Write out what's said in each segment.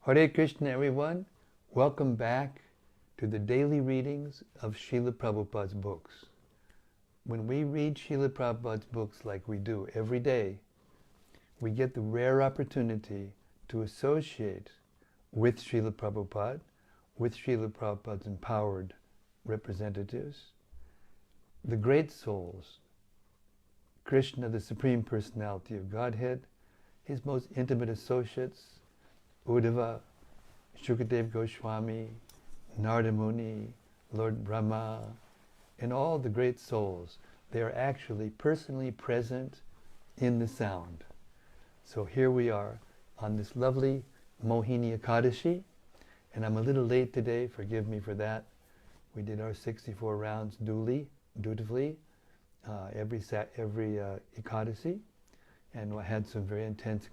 Hare Krishna, everyone. Welcome back to the daily readings of Srila Prabhupada's books. When we read Srila Prabhupada's books like we do every day, we get the rare opportunity to associate with Srila Prabhupada, with Srila Prabhupada's empowered representatives, the great souls, Krishna, the Supreme Personality of Godhead, his most intimate associates, Uddhava, Shukadev Goswami, Narada Muni, Lord Brahma, and all the great souls. They are actually personally present in the sound. So here we are on this lovely Mohini Ekadashi, and I'm a little late today, forgive me for that. We did our 64 rounds dutifully, every Ekadashi, and I had some very intense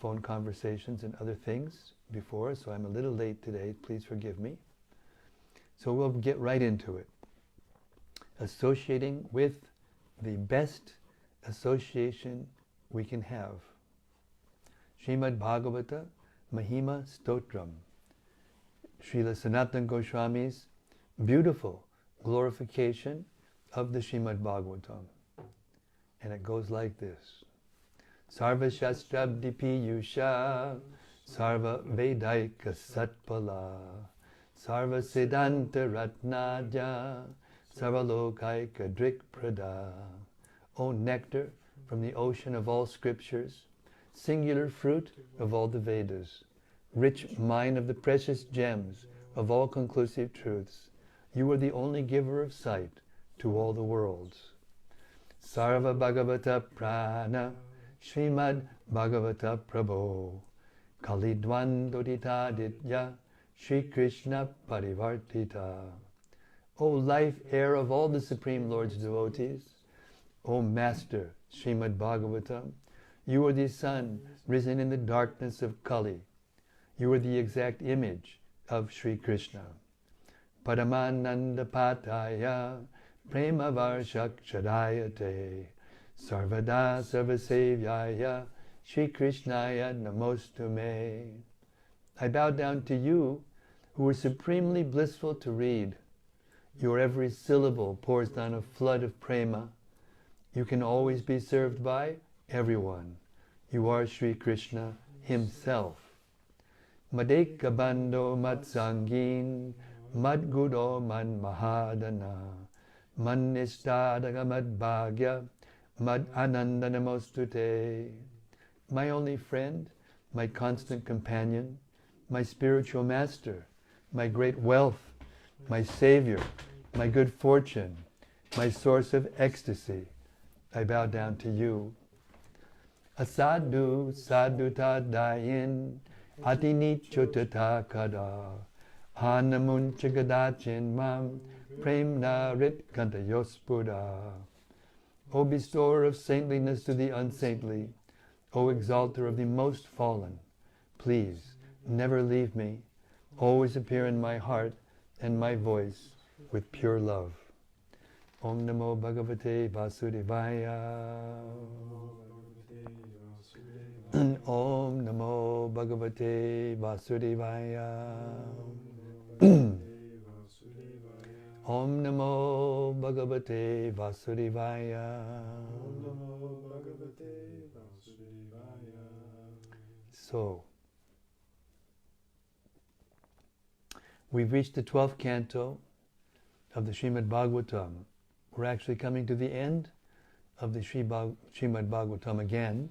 phone conversations and other things before, so I'm a little late today, please forgive me. So we'll get right into it. Associating with the best association we can have. Srimad Bhagavata Mahima Stotram, Srila Sanatana Goswami's beautiful glorification of the Srimad Bhagavatam. And it goes like this. Sarva Shastrabdi Piyusha, Sarva Vedaika Satpala, Sarva Siddhanta Ratnaja, Sarva Lokaika Drikprada. O nectar from the ocean of all scriptures, singular fruit of all the Vedas, rich mine of the precious gems of all conclusive truths, you are the only giver of sight to all the worlds. Sarva Bhagavata Prana, Srimad Bhagavata Prabhu, Kalidwan Dodita Ditya, Shri Krishna Parivartita. O life air of all the Supreme Lord's devotees, O Master Srimad Bhagavatam, you are the sun risen in the darkness of Kali. You are the exact image of Shri Krishna. Paramananda Pataya, Prema Varshak Chadayate, Sarvada Sarvasevyaya, Shri Krishnaya Namostume. I bow down to you, who are supremely blissful to read. Your every syllable pours down a flood of prema. You can always be served by everyone. You are Shri Krishna himself. Madeka Bando Matsangin, Madgudo Man Mahadana, Man Nistadaga Mad Bhagya, Mad Ananda Namostute. My only friend, my constant companion, my spiritual master, my great wealth, my savior, my good fortune, my source of ecstasy, I bow down to you. Asadu saduta dayin, atinichotata kada, hanamunchagadachin mam, premna rit kantayospuda. O bestower of saintliness to the unsaintly, O exalter of the most fallen, please never leave me, always appear in my heart and my voice with pure love. Om Namo Bhagavate Vasudevaya. Om Namo Bhagavate Vasudevaya. Om Namo Bhagavate Vasudevaya. So, we've reached the 12th canto of the Srimad Bhagavatam. We're actually coming to the end of the Srimad Bhagavatam again.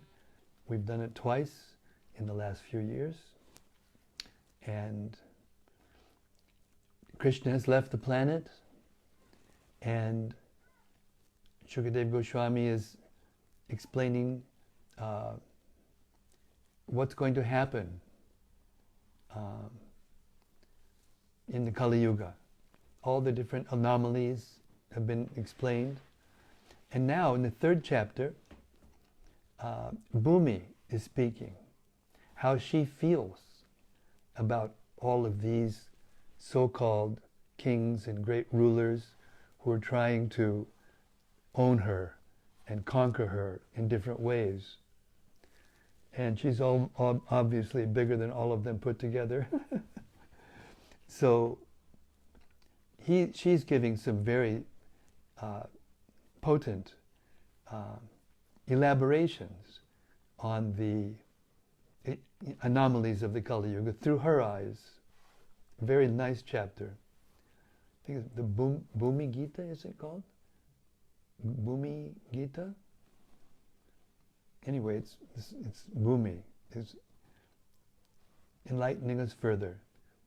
We've done it twice in the last few years. And Krishna has left the planet, and Shukadev Goswami is explaining what's going to happen in the Kali Yuga. All the different anomalies have been explained. And now in the 3rd chapter, Bhumi is speaking, how she feels about all of these so-called kings and great rulers who are trying to own her and conquer her in different ways. and she's obviously bigger than all of them put together. So she's giving some very potent elaborations on the anomalies of the Kali Yuga through her eyes. Very nice chapter. I think it's the Bhumi-gita, is it called? Bhumi-gita? Anyway, it's Bhumi. It's enlightening us further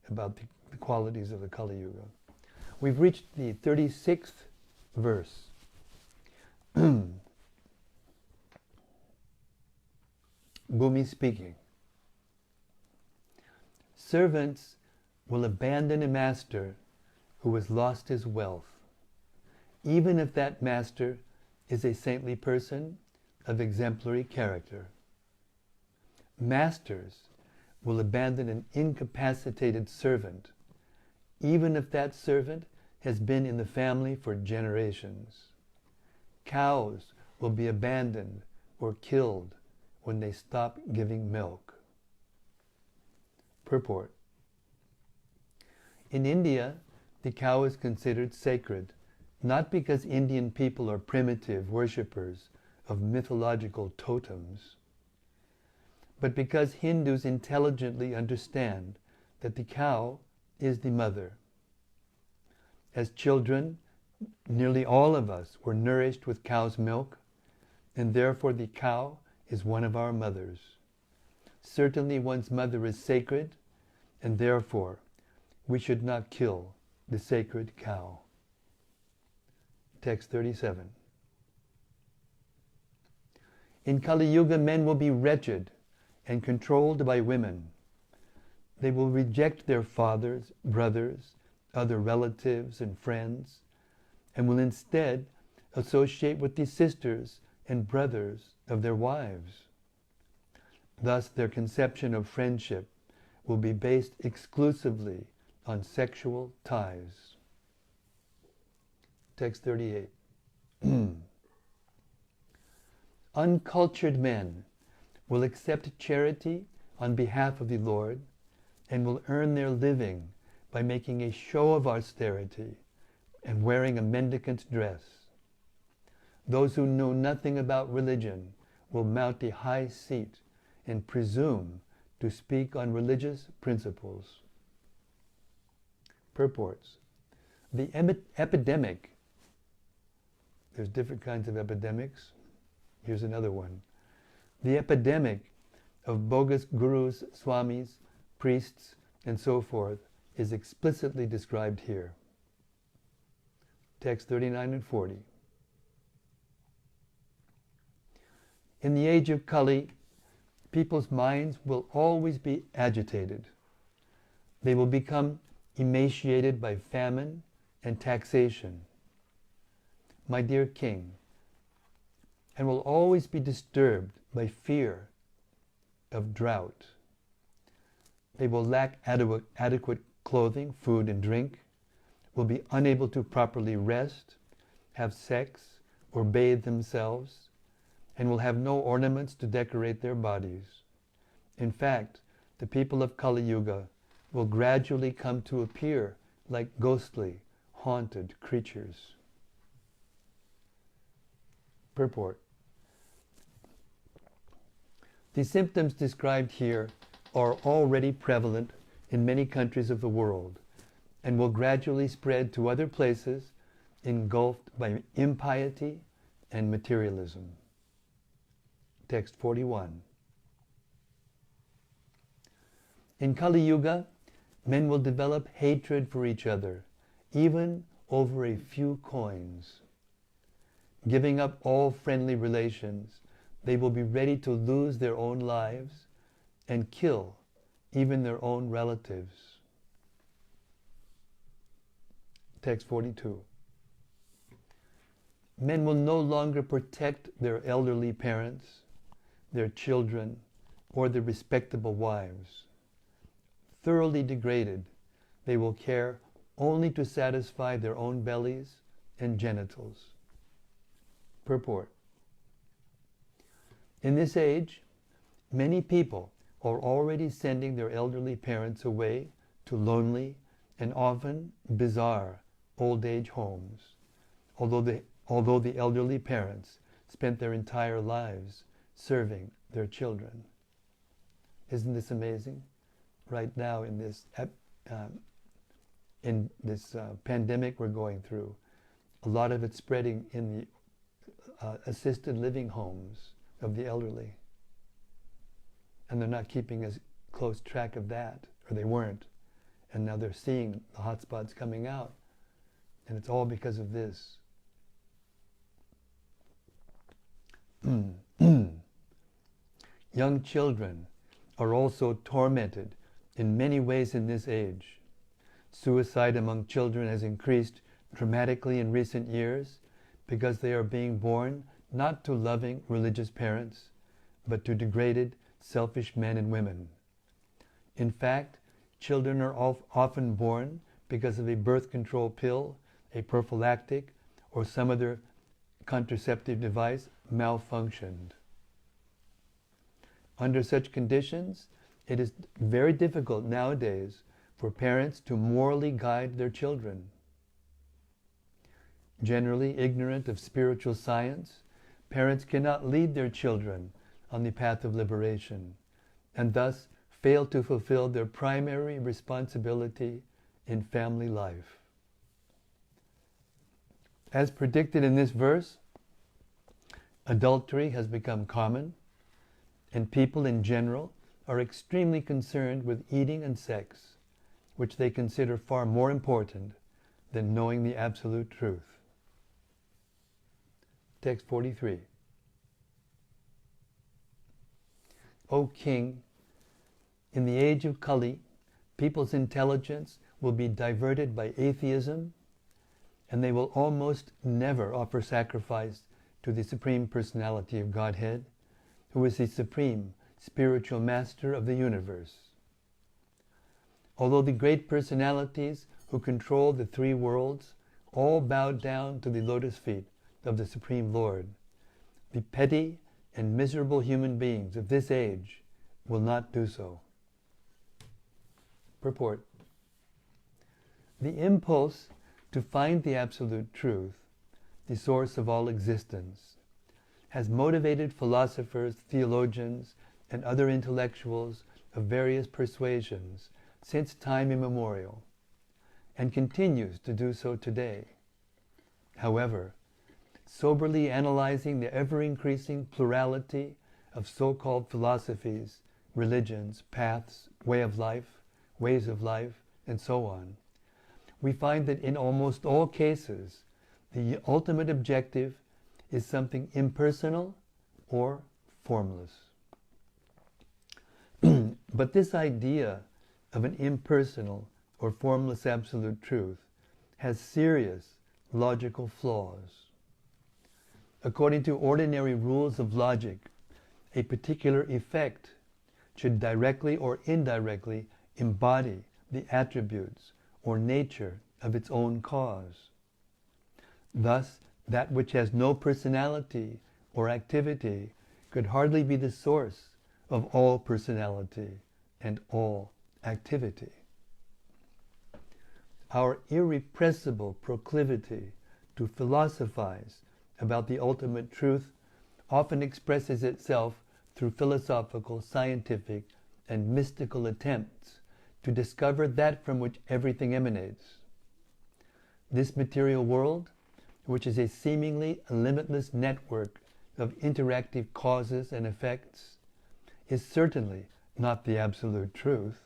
about the qualities of the Kali Yuga. We've reached the 36th verse. Bhumi speaking. Servants will abandon a master who has lost his wealth, even if that master is a saintly person of exemplary character. Masters will abandon an incapacitated servant, even if that servant has been in the family for generations. Cows will be abandoned or killed when they stop giving milk. Purport. In India, the cow is considered sacred, not because Indian people are primitive worshippers of mythological totems, but because Hindus intelligently understand that the cow is the mother. As children, nearly all of us were nourished with cow's milk, and therefore the cow is one of our mothers. Certainly one's mother is sacred, and therefore we should not kill the sacred cow. Text 37. In Kali Yuga, men will be wretched and controlled by women. They will reject their fathers, brothers, other relatives and friends, and will instead associate with the sisters and brothers of their wives. Thus, their conception of friendship will be based exclusively on sexual ties. Text 38. Uncultured men will accept charity on behalf of the Lord and will earn their living by making a show of austerity and wearing a mendicant's dress. Those who know nothing about religion will mount a high seat and presume to speak on religious principles. Purports. The epidemic, there's different kinds of epidemics. Here's another one. The epidemic of bogus gurus, swamis, priests, and so forth is explicitly described here. Text 39 and 40. In the age of Kali, people's minds will always be agitated. They will become emaciated by famine and taxation, my dear king, and will always be disturbed by fear of drought. They will lack adequate clothing, food, and drink, will be unable to properly rest, have sex, or bathe themselves, and will have no ornaments to decorate their bodies. In fact, the people of Kali Yuga will gradually come to appear like ghostly, haunted creatures. Purport. The symptoms described here are already prevalent in many countries of the world and will gradually spread to other places engulfed by impiety and materialism. Text 41. In Kali Yuga, men will develop hatred for each other, even over a few coins. Giving up all friendly relations, they will be ready to lose their own lives and kill even their own relatives. Text 42. Men will no longer protect their elderly parents, their children, or their respectable wives. Thoroughly degraded, they will care only to satisfy their own bellies and genitals. Purport. In this age, Many people are already sending their elderly parents away to lonely and often bizarre old age homes, although the elderly parents spent their entire lives serving their children. Isn't this amazing? Right now in this pandemic we're going through, a lot of it's spreading in the assisted living homes of the elderly. And they're not keeping as close track of that, or they weren't. And now they're seeing the hotspots coming out. And it's all because of this. Young children are also tormented in many ways in this age. Suicide among children has increased dramatically in recent years because they are being born not to loving religious parents, but to degraded, selfish men and women. In fact, children are often born because of a birth control pill, a prophylactic, or some other contraceptive device malfunctioned. Under such conditions, it is very difficult nowadays for parents to morally guide their children. Generally ignorant of spiritual science, parents cannot lead their children on the path of liberation, and thus fail to fulfill their primary responsibility in family life. As predicted in this verse, adultery has become common, and people in general are extremely concerned with eating and sex, which they consider far more important than knowing the absolute truth. Text 43. O King, in the age of Kali, people's intelligence will be diverted by atheism, and they will almost never offer sacrifice to the Supreme Personality of Godhead, who is the supreme spiritual master of the universe. Although the great personalities who control the three worlds all bow down to the lotus feet of the Supreme Lord, the petty and miserable human beings of this age will not do so. Purport. The impulse to find the absolute truth, the source of all existence, has motivated philosophers, theologians, and other intellectuals of various persuasions since time immemorial, and continues to do so today. However, soberly analyzing the ever-increasing plurality of so-called philosophies, religions, paths, ways of life, and so on, we find that in almost all cases, the ultimate objective is something impersonal or formless. But this idea of an impersonal or formless absolute truth has serious logical flaws. According to ordinary rules of logic, a particular effect should directly or indirectly embody the attributes or nature of its own cause. Thus, that which has no personality or activity could hardly be the source of all personality and all activity. Our irrepressible proclivity to philosophize about the ultimate truth often expresses itself through philosophical, scientific, and mystical attempts to discover that from which everything emanates. This material world, which is a seemingly limitless network of interactive causes and effects, is certainly not the absolute truth,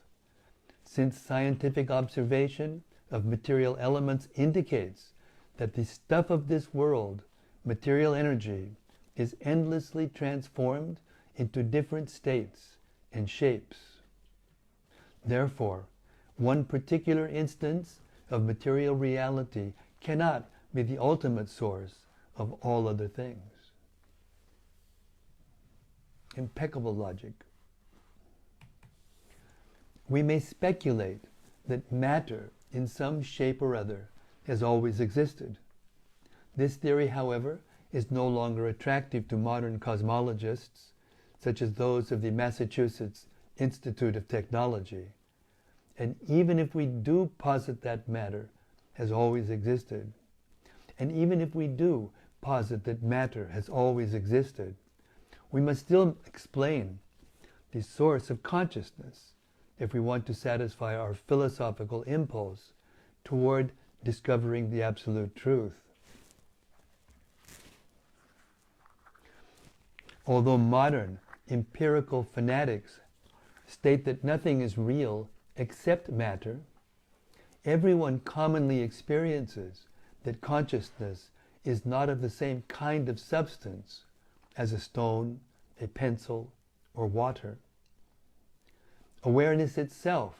since scientific observation of material elements indicates that the stuff of this world, material energy, is endlessly transformed into different states and shapes. Therefore, one particular instance of material reality cannot be the ultimate source of all other things. Impeccable logic. We may speculate that matter in some shape or other has always existed. This theory, however, is no longer attractive to modern cosmologists, such as those of the Massachusetts Institute of Technology. And even if we do posit that matter has always existed, and even if we do posit that matter has always existed, we must still explain the source of consciousness if we want to satisfy our philosophical impulse toward discovering the absolute truth. Although modern empirical fanatics state that nothing is real except matter, everyone commonly experiences that consciousness is not of the same kind of substance as a stone, a pencil, or water. Awareness itself,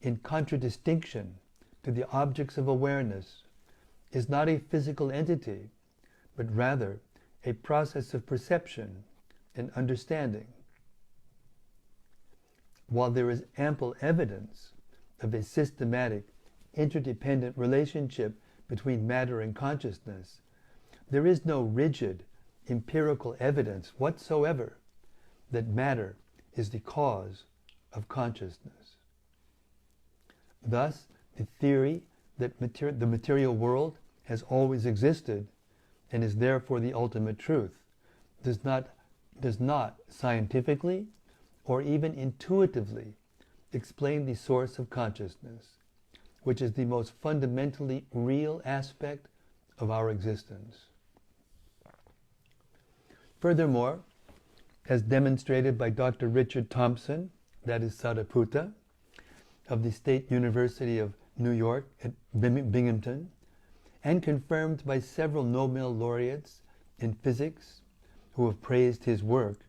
in contradistinction to the objects of awareness, is not a physical entity, but rather a process of perception and understanding. While there is ample evidence of a systematic, interdependent relationship between matter and consciousness, there is no rigid, empirical evidence whatsoever that matter is the cause of consciousness. Thus, the theory that the material world has always existed and is therefore the ultimate truth does not scientifically or even intuitively explain the source of consciousness, which is the most fundamentally real aspect of our existence. Furthermore, as demonstrated by Dr. Richard Thompson, that is Sariputta, of the State University of New York at Binghamton, and confirmed by several Nobel laureates in physics who have praised his work,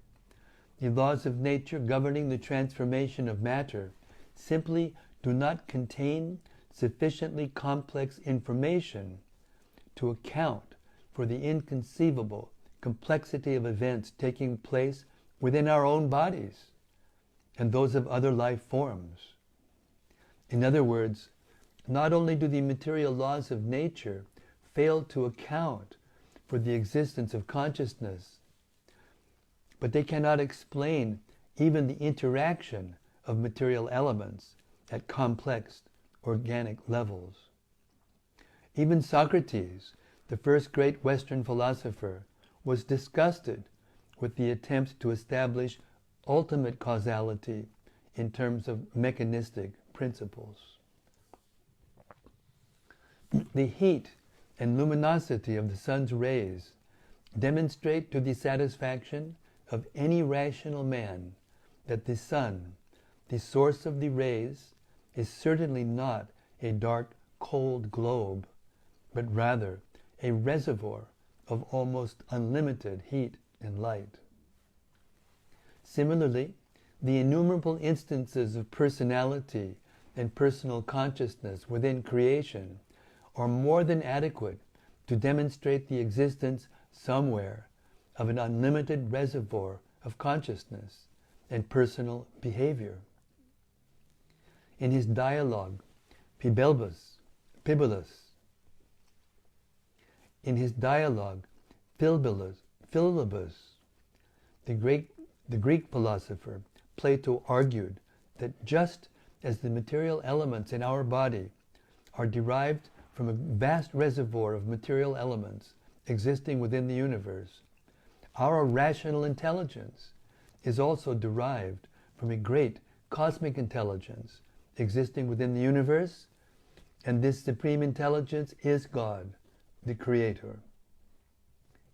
the laws of nature governing the transformation of matter simply do not contain sufficiently complex information to account for the inconceivable complexity of events taking place within our own bodies and those of other life forms. In other words, not only do the material laws of nature fail to account for the existence of consciousness, but they cannot explain even the interaction of material elements at complex organic levels. Even Socrates, the first great Western philosopher, was disgusted with the attempt to establish ultimate causality in terms of mechanistic principles. The heat and luminosity of the sun's rays demonstrate to the satisfaction of any rational man that the sun, the source of the rays, is certainly not a dark, cold globe, but rather a reservoir of almost unlimited heat and light. Similarly, the innumerable instances of personality and personal consciousness within creation are more than adequate to demonstrate the existence somewhere of an unlimited reservoir of consciousness and personal behavior. In his dialogue, Philebus, the Greek philosopher, Plato, argued that just as the material elements in our body are derived from a vast reservoir of material elements existing within the universe, our rational intelligence is also derived from a great cosmic intelligence existing within the universe, and this supreme intelligence is God, the Creator.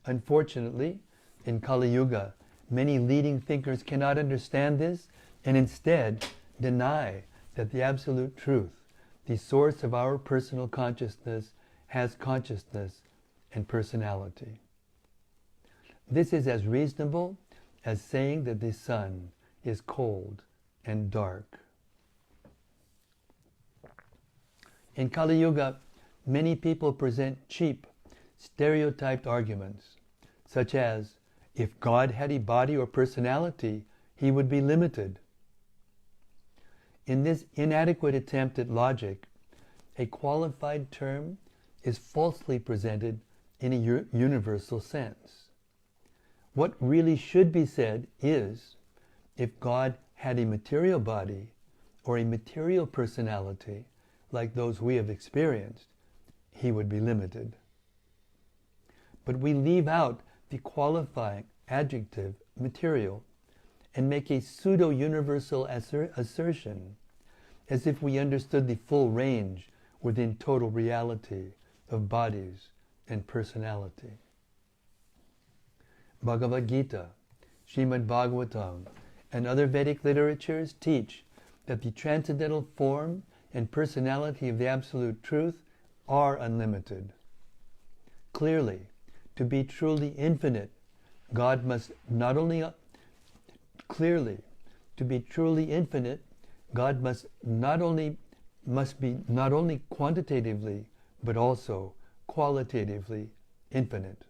Unfortunately, in Kali Yuga, many leading thinkers cannot understand this and instead deny that the absolute truth, the source of our personal consciousness, has consciousness and personality. This is as reasonable as saying that the sun is cold and dark. In Kali Yuga, many people present cheap, stereotyped arguments, such as, if God had a body or personality, he would be limited. In this inadequate attempt at logic, a qualified term is falsely presented in a universal sense. What really should be said is, if God had a material body or a material personality like those we have experienced, he would be limited. But we leave out the qualifying adjective material and make a pseudo-universal assertion, as if we understood the full range within total reality of bodies and personality. Bhagavad-gita, Srimad Bhagavatam, and other Vedic literatures teach that the transcendental form and personality of the Absolute Truth are unlimited. Clearly, to be truly infinite, God must not only be not only quantitatively but also qualitatively infinite.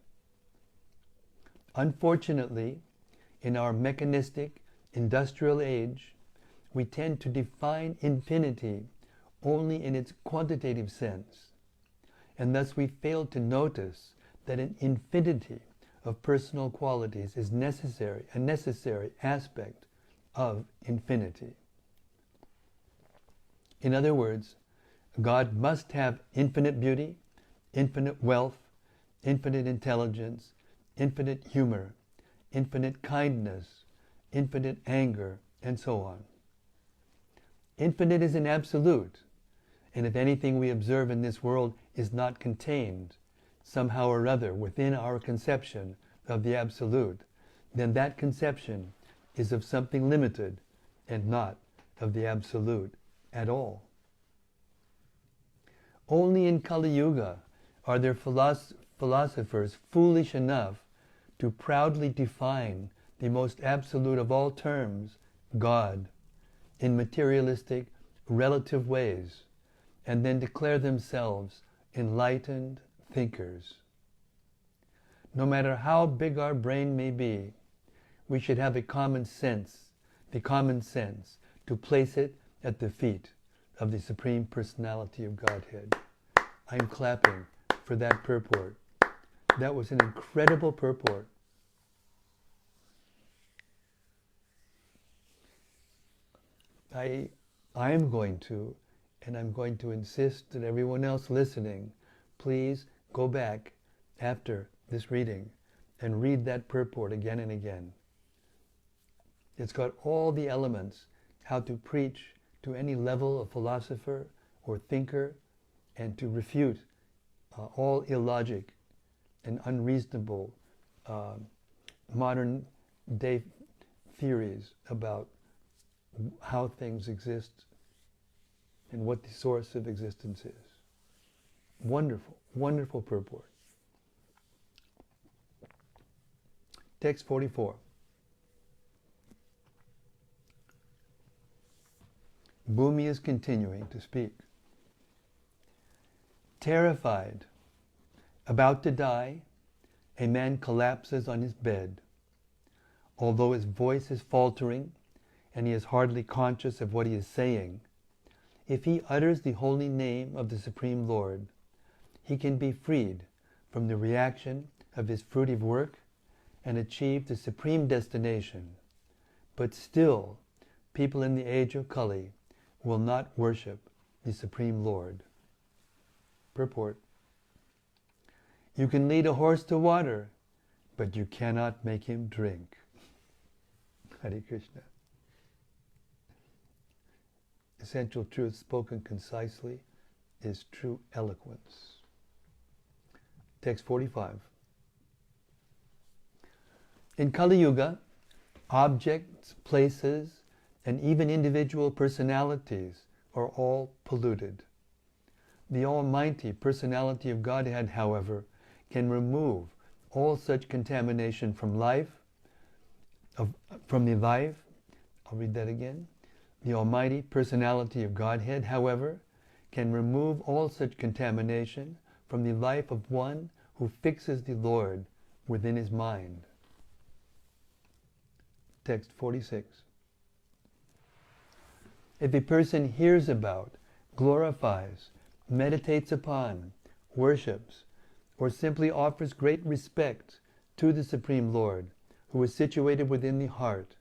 Unfortunately, in our mechanistic industrial age, we tend to define infinity only in its quantitative sense, and thus we fail to notice that an infinity of personal qualities is a necessary aspect of infinity. In other words, God must have infinite beauty, infinite wealth, infinite intelligence, infinite humor, infinite kindness, infinite anger, and so on. Infinite is an absolute, and if anything we observe in this world is not contained somehow or other within our conception of the absolute, then that conception is of something limited and not of the absolute at all. Only in Kali Yuga are there philosophers foolish enough to proudly define the most absolute of all terms, God, in materialistic, relative ways, and then declare themselves enlightened thinkers. No matter how big our brain may be, we should have the common sense to place it at the feet of the Supreme Personality of Godhead. I'm clapping for that purport. That was an incredible purport. I am going to, and I'm going to insist that everyone else listening, please go back after this reading and read that purport again and again. It's got all the elements how to preach to any level of philosopher or thinker and to refute all illogic and unreasonable modern day theories about how things exist and what the source of existence is. Wonderful, wonderful purport. Text 44. Bhumi is continuing to speak. Terrified, about to die, a man collapses on his bed. Although his voice is faltering and he is hardly conscious of what he is saying, if he utters the holy name of the Supreme Lord, he can be freed from the reaction of his fruitive work and achieve the supreme destination. But still, people in the age of Kali will not worship the Supreme Lord. Purport. You can lead a horse to water, but you cannot make him drink. Hare Krishna. Essential truth spoken concisely is true eloquence. Text 45. In Kali Yuga, objects, places, and even individual personalities are all polluted. The Almighty Personality of Godhead, however, can remove all such contamination from the life. I'll read that again. The Almighty Personality of Godhead, however, can remove all such contamination from the life of one who fixes the Lord within his mind. Text 46. If a person hears about, glorifies, meditates upon, worships, or simply offers great respect to the Supreme Lord who is situated within the heart,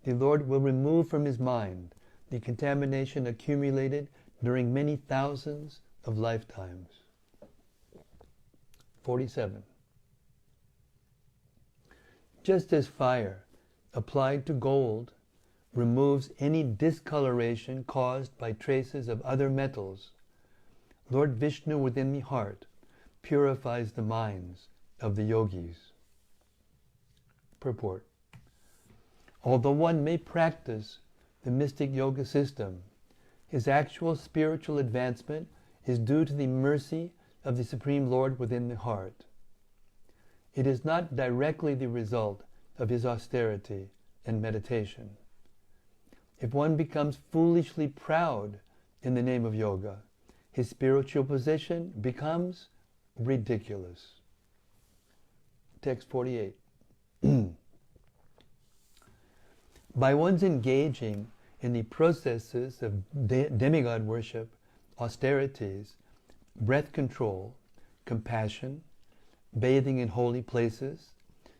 the Lord will remove from his mind the contamination accumulated during many thousands of lifetimes. 47. Just as fire applied to gold removes any discoloration caused by traces of other metals, Lord Vishnu within the heart purifies the minds of the yogis. Purport. Although one may practice the mystic yoga system, his actual spiritual advancement is due to the mercy of the Supreme Lord within the heart. It is not directly the result of his austerity and meditation. If one becomes foolishly proud in the name of yoga, his spiritual position becomes ridiculous. Text 48. By one's engaging in the processes of demigod worship, austerities, breath control, compassion, bathing in holy places,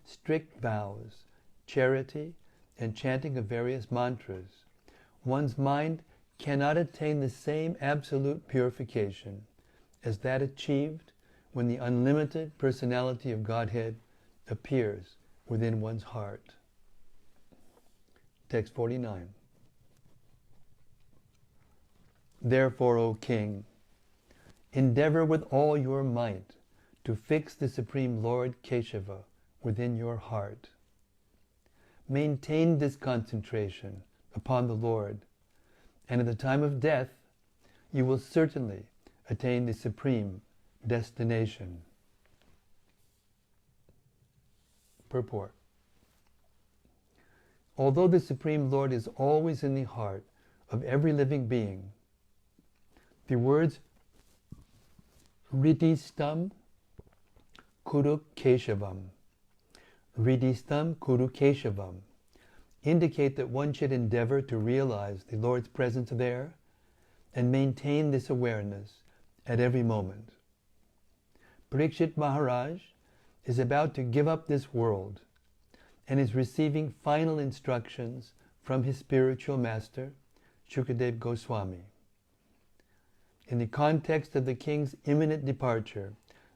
strict vows, charity, and chanting of various mantras, one's mind cannot attain the same absolute purification as that achieved when the unlimited personality of Godhead appears within one's heart. Text 49. Therefore, O King, endeavor with all your might to fix the Supreme Lord Keshava within your heart. Maintain this concentration upon the Lord, and at the time of death, you will certainly attain the supreme destination. Purport. Although the Supreme Lord is always in the heart of every living being, the words Ridistam Kuru Keshavam, Ridistam Kuru Keshavam, indicate that one should endeavor to realize the Lord's presence there and maintain this awareness at every moment. Parikshit Maharaj is about to give up this world and is receiving final instructions from his spiritual master, Shukadeva Goswami. In the context of the king's imminent departure,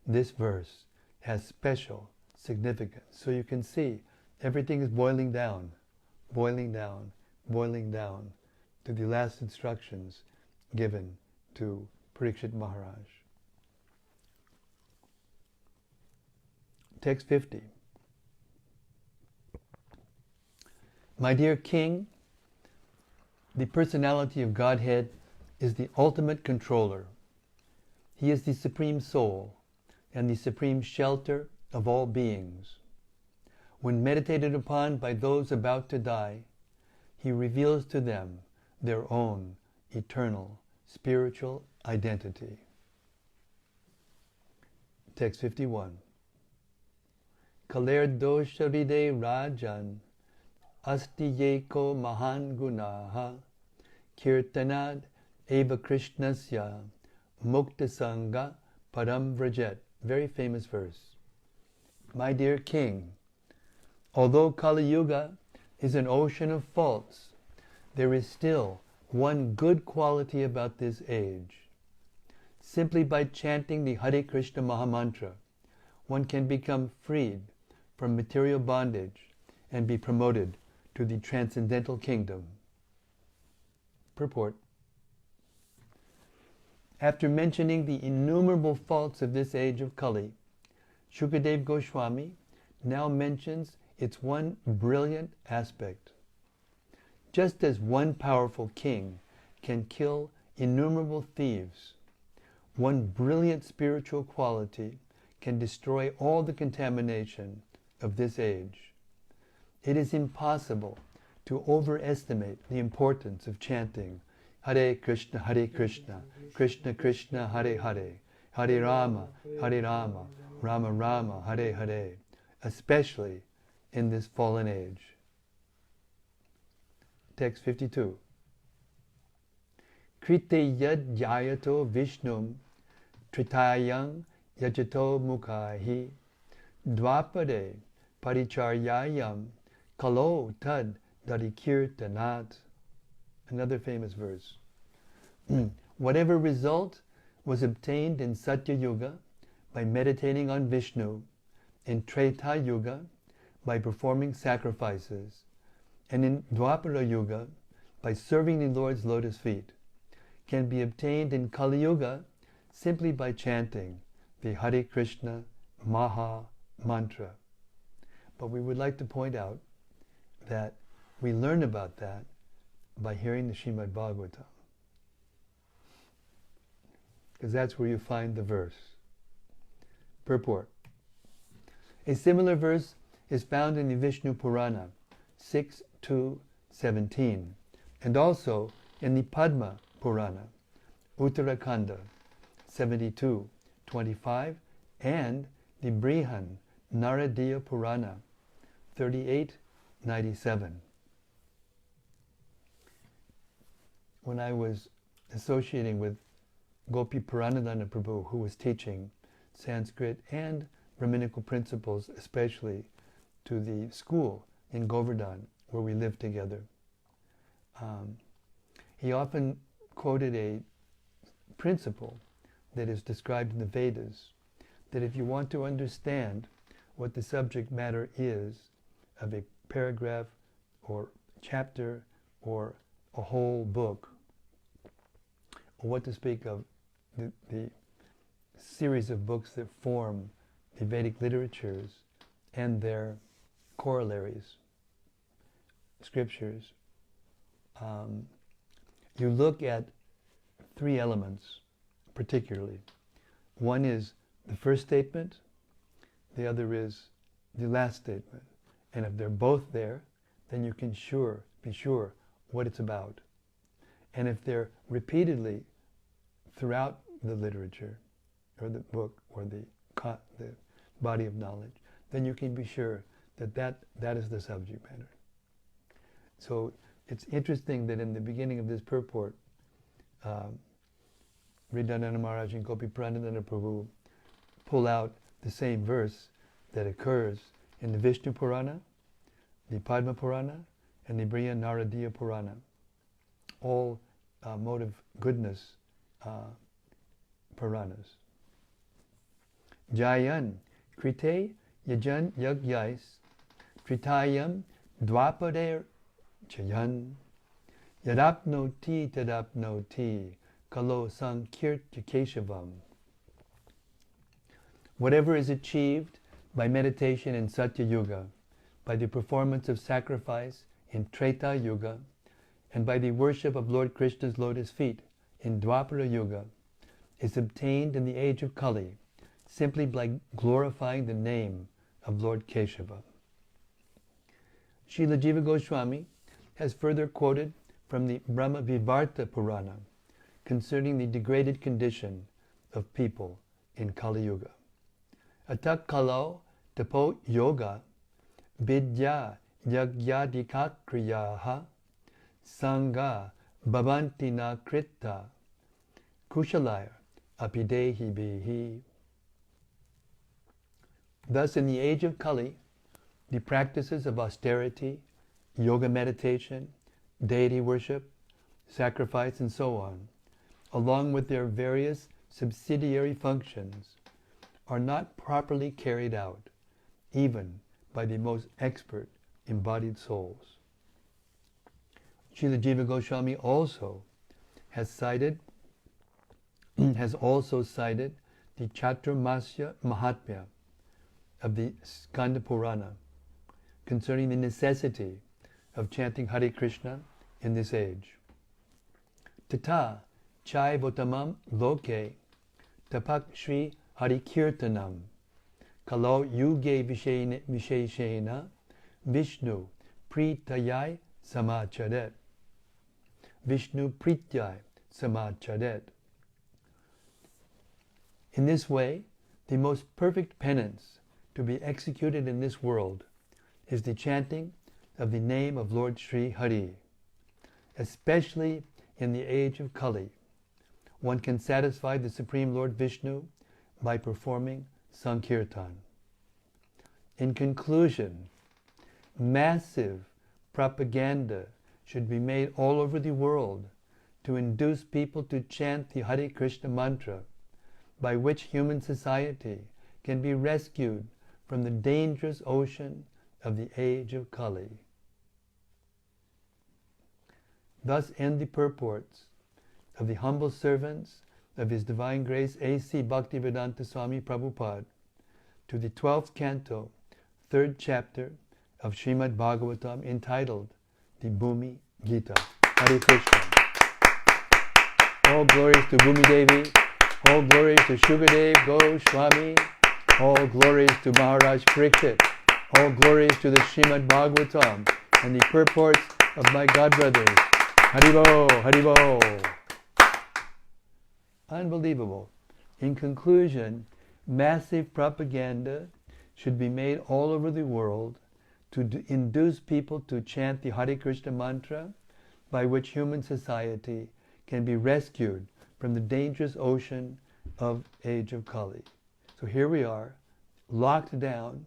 this verse has special significance. So you can see everything is boiling down to the last instructions given to Parikshit Maharaj. Text 50. My dear King, the personality of Godhead is the ultimate controller. He is the supreme soul and the supreme shelter of all beings. When meditated upon by those about to die, he reveals to them their own eternal spiritual identity. Text 51. Kaler dosharide rajan asti yeko mahan gunaha kirtanad eva krishnasya mukta sangha param vrajet. Very famous verse. My dear King, although Kali Yuga is an ocean of faults, there is still one good quality about this age. Simply by chanting the Hare Krishna Mahamantra, one can become freed from material bondage and be promoted to the transcendental kingdom. Purport. After mentioning the innumerable faults of this age of Kali, Shukadeva Goswami now mentions its one brilliant aspect. Just as one powerful king can kill innumerable thieves, one brilliant spiritual quality can destroy all the contamination of this age. It is impossible to overestimate the importance of chanting Hare Krishna, Krishna Krishna, Hare Hare, Hare Rama, Rama Rama, Hare Hare, especially in this fallen age. Text 52. Krite yad jayato vishnum tritayang yajato mukhahi dvapade paricharyayam kalo tad darikirtanat. Another famous verse. Whatever result was obtained in Satya Yuga by meditating on Vishnu, in Treta Yuga by performing sacrifices, and in Dwapara Yuga by serving the Lord's lotus feet, can be obtained in Kali Yuga simply by chanting the Hare Krishna Maha Mantra. But we would like to point out that we learn about that by hearing the Srimad Bhagavatam, because that's where you find the verse. Purport. A similar verse is found in the Vishnu Purana 6.2.17, and also in the Padma Purana, Uttarakhanda 72.25, and the Brihan Naradiya Purana 38.97. When I was associating with Gopi Puranadana Prabhu, who was teaching Sanskrit and Brahminical principles, especially to the school in Govardhan, where we lived together, he often quoted a principle that is described in the Vedas, that if you want to understand what the subject matter is of a paragraph or chapter or a whole book, or what to speak of the series of books that form the Vedic literatures and their corollaries, scriptures, you look at three elements particularly. One is the first statement, the other is the last statement. And if they're both there, then you can be sure what it's about. And if they're repeatedly throughout the literature, or the book, or the body of knowledge, then you can be sure that is the subject matter. So it's interesting that in the beginning of this purport, Vrindavananda Maharaj and Gopi Puranadana Prabhu pull out the same verse that occurs in the Vishnu Purana, the Padma Purana, and the Brihan Naradiya Purana, all mode of goodness Puranas. Jayan krite yajan yagyais tritayam dwapader chayan yadapnoti tadapnoti kalo sankirtya keshavam. Whatever is achieved by meditation in Satya Yuga, by the performance of sacrifice in Treta Yuga, and by the worship of Lord Krishna's lotus feet in Dwapara Yuga, is obtained in the age of Kali simply by glorifying the name of Lord Keshava. Srila Jiva Goswami has further quoted from the Brahma Vivarta Purana concerning the degraded condition of people in Kali Yuga. Atak kalo tapo yoga vidya yagyadikakriyaha sangha bhavanti na kritta kushalaya apidehi bihi. Thus, in the age of Kali, the practices of austerity, yoga meditation, deity worship, sacrifice, and so on, along with their various subsidiary functions, are not properly carried out, even by the most expert embodied souls. Srila Jiva Goswami also has cited the Chaturmasya Mahatmya of the Skanda Purana concerning the necessity of chanting Hare Krishna in this age. Tata chai votamam loke tapak shri Hare Kirtanam kalo yuge visheshena Vishnu pritayai samacharet. Vishnu prityai samacharet. In this way, the most perfect penance to be executed in this world is the chanting of the name of Lord Sri Hari. Especially in the age of Kali, one can satisfy the Supreme Lord Vishnu by performing Sankirtan. In conclusion, massive propaganda should be made all over the world to induce people to chant the Hare Krishna mantra, by which human society can be rescued from the dangerous ocean of the age of Kali. Thus end the purports of the humble servants of His Divine Grace A.C. Bhaktivedanta Swami Prabhupada to the 12th canto, 3rd chapter of Srimad Bhagavatam, entitled the Bhumi-gita. Hare Krishna. All glories to Bhumi Devi, all glories to Shukadev Goswami, all glories to Maharaj Parikshit, all glories to the Srimad Bhagavatam and the purports of my godbrothers. Haribo, Haribo. Unbelievable. In conclusion, massive propaganda should be made all over the world to induce people to chant the Hare Krishna mantra, by which human society can be rescued from the dangerous ocean of age of Kali. So here we are, locked down.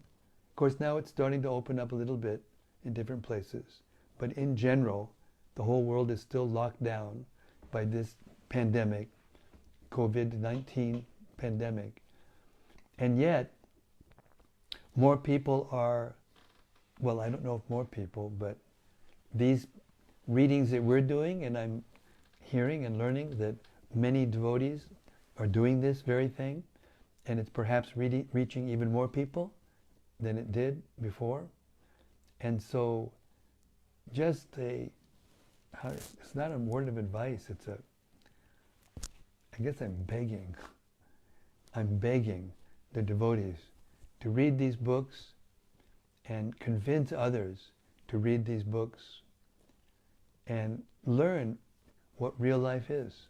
Of course, now it's starting to open up a little bit in different places, but in general, the whole world is still locked down by this pandemic, COVID-19 pandemic. And yet, more people are, well, I don't know if more people, but these readings that we're doing, and I'm hearing and learning that many devotees are doing this very thing, and it's perhaps reaching even more people than it did before. And so, just it's not a word of advice, I guess I'm begging the devotees to read these books and convince others to read these books and learn what real life is.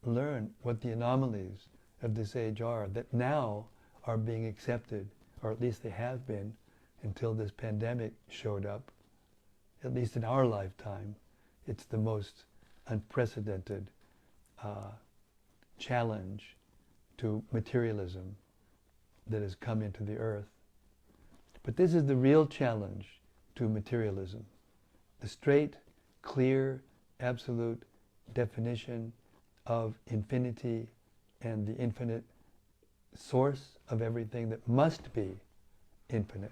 Learn what the anomalies of this age are that now are being accepted, or at least they have been until this pandemic showed up. At least in our lifetime, it's the most unprecedented challenge to materialism that has come into the earth. But this is the real challenge to materialism. The straight, clear, absolute definition of infinity and the infinite source of everything that must be infinite.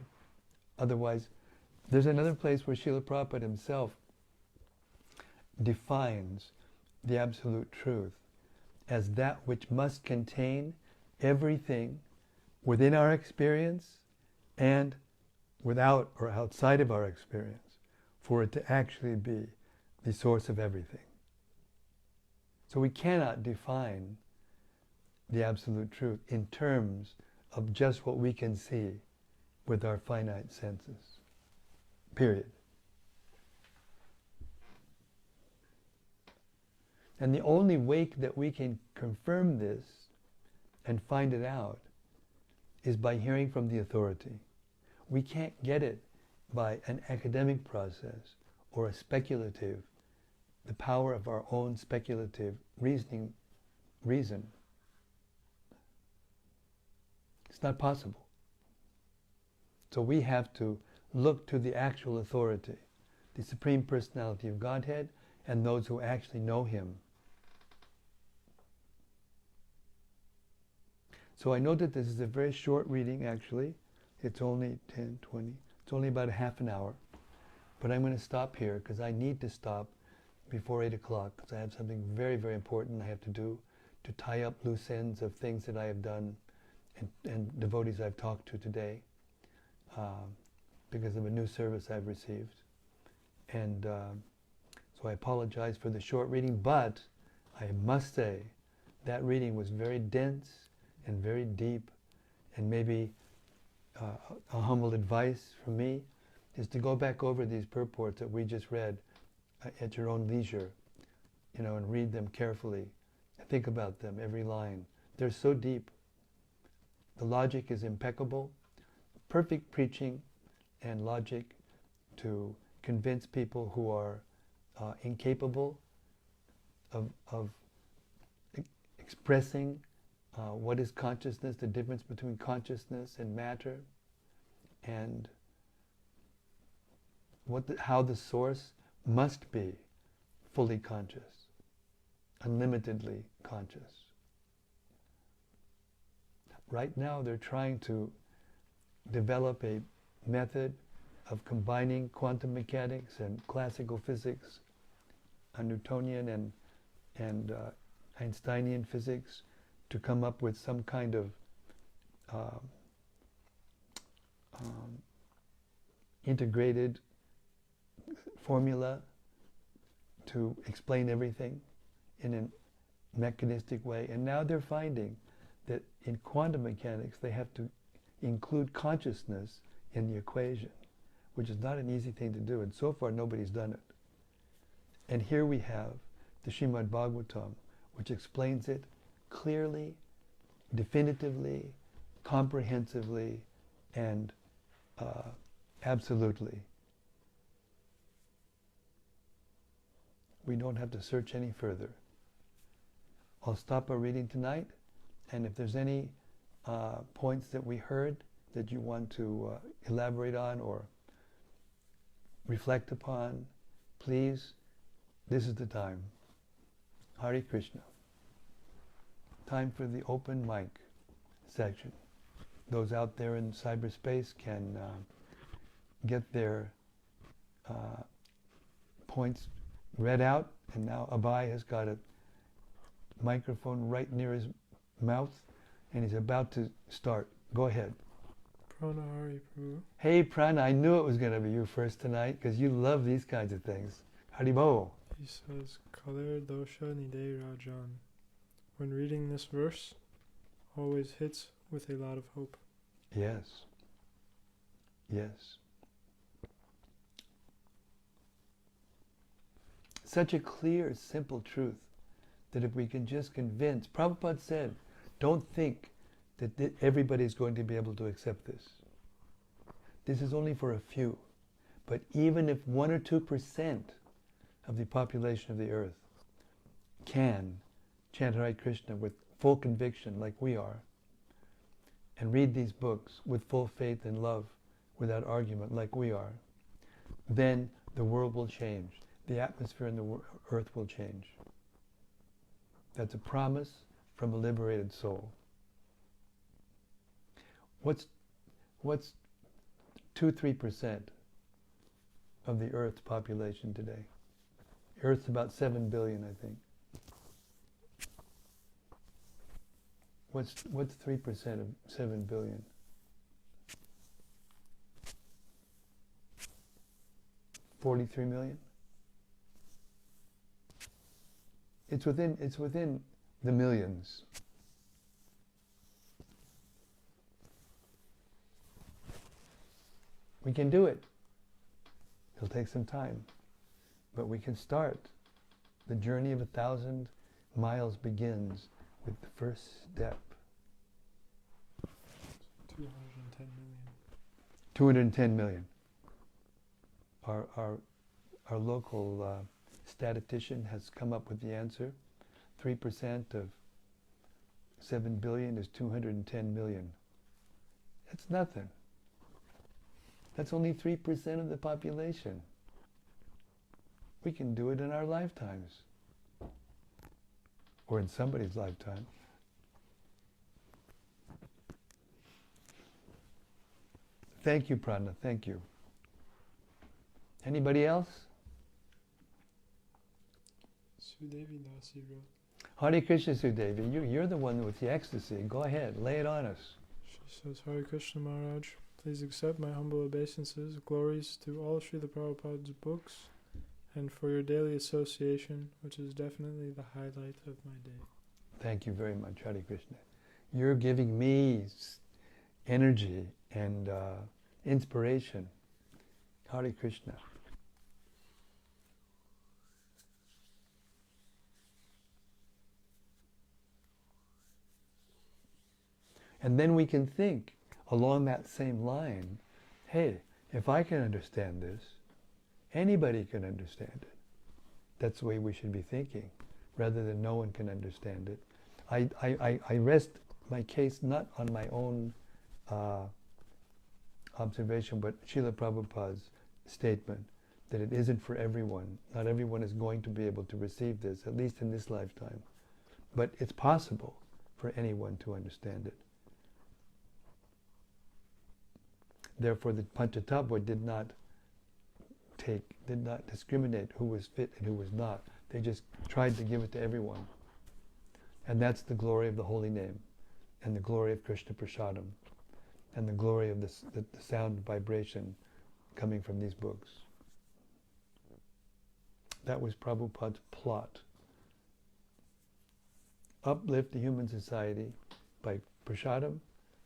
Otherwise, there's another place where Srila Prabhupada himself defines the absolute truth as that which must contain everything within our experience and without or outside of our experience, for it to actually be the source of everything. So we cannot define the absolute truth in terms of just what we can see with our finite senses. Period. And the only way that we can confirm this and find it out is by hearing from the authority. We can't get it by an academic process or a speculative, the power of our own speculative reason. It's not possible. So we have to look to the actual authority, the Supreme Personality of Godhead, and those who actually know Him. So I know that this is a very short reading, actually. It's only 10, 20, it's only about a half an hour. But I'm going to stop here because I need to stop before 8 o'clock because I have something very, very important I have to do to tie up loose ends of things that I have done and devotees I've talked to today because of a new service I've received. And so I apologize for the short reading, but I must say that reading was very dense and very deep, and maybe a humble advice from me is to go back over these purports that we just read at your own leisure, and read them carefully. Think about them, every line. They're so deep. The logic is impeccable. Perfect preaching and logic to convince people who are incapable of expressing what is consciousness, the difference between consciousness and matter, and how the source must be fully conscious, unlimitedly conscious. Right now they're trying to develop a method of combining quantum mechanics and classical physics, Newtonian and Einsteinian physics, to come up with some kind of integrated formula to explain everything in a mechanistic way. And now they're finding that in quantum mechanics they have to include consciousness in the equation, which is not an easy thing to do, and so far nobody's done it. And here we have the Srimad Bhagavatam, which explains it clearly, definitively, comprehensively, and absolutely. We don't have to search any further. I'll stop our reading tonight, and if there's any points that we heard that you want to elaborate on or reflect upon, please, this is the time. Hare Krishna. Time for the open mic section. Those out there in cyberspace can get their points read out, and now Abhay has got a microphone right near his mouth, and he's about to start. Go ahead. Prana Hari Prabhu. Hey Prana, I knew it was going to be you first tonight, because you love these kinds of things. Haribo. He says, Kaler Dosha Nide Rajan. When reading this verse, always hits with a lot of hope. Yes. Yes. Such a clear, simple truth that if we can just convince, Prabhupada said, don't think that everybody's going to be able to accept this. This is only for a few. But even if 1 or 2% of the population of the earth can chant Hare Krishna with full conviction like we are, and read these books with full faith and love without argument like we are, then the world will change. The atmosphere in the earth will change. That's a promise from a liberated soul. What's 2-3% of the Earth's population today? Earth's about 7 billion, I think. What's 3% of 7 billion? 43 million? It's within the millions. We can do it. It'll take some time, but we can start. The journey of 1,000 miles begins with the first step. 210 million. 210 million. Our local statistician has come up with the answer. 3% of 7 billion is 210 million. That's nothing. That's only 3% of the population. We can do it in our lifetimes. Or in somebody's lifetime. Thank you, Prana. Thank you. Anybody else? Sudevi Dasi wrote. Hare Krishna, Sudevi. You're the one with the ecstasy. Go ahead. Lay it on us. She says, Hare Krishna Maharaj, please accept my humble obeisances, glories to all Srila Prabhupada's books, and for your daily association, which is definitely the highlight of my day. Thank you very much, Hare Krishna. You're giving me energy and inspiration. Hare Krishna. And then we can think along that same line, hey, if I can understand this, anybody can understand it. That's the way we should be thinking, rather than no one can understand it. I rest my case not on my own observation, but Srila Prabhupada's statement that it isn't for everyone. Not everyone is going to be able to receive this, at least in this lifetime. But it's possible for anyone to understand it. Therefore, the Panchatattva did not discriminate who was fit and who was not. They just tried to give it to everyone. And that's the glory of the holy name, and the glory of Krishna Prasadam, and the glory of the sound vibration coming from these books. That was Prabhupada's plot. Uplift the human society by Prasadam,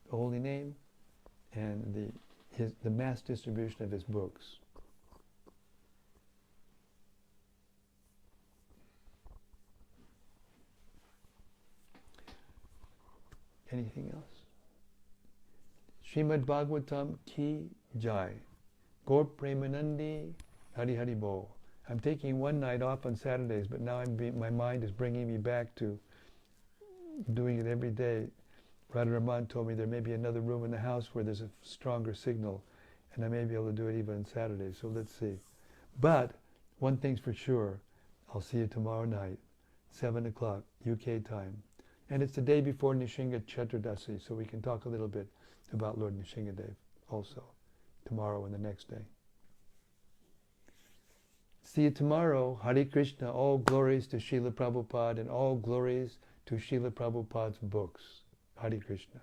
the holy name, and the mass distribution of his books. Anything else? Srimad Bhagavatam Ki Jai. Gaur Premanandi Hari Hari Bo. I'm taking one night off on Saturdays, but now my mind is bringing me back to doing it every day. Radharaman told me there may be another room in the house where there's a stronger signal, and I may be able to do it even on Saturdays, so let's see. But one thing's for sure, I'll see you tomorrow night, 7 o'clock UK time. And it's the day before Nishinga Chaturdasi, so we can talk a little bit about Lord Nishingadev also, tomorrow and the next day. See you tomorrow. Hare Krishna. All glories to Srila Prabhupada and all glories to Srila Prabhupada's books. Hare Krishna.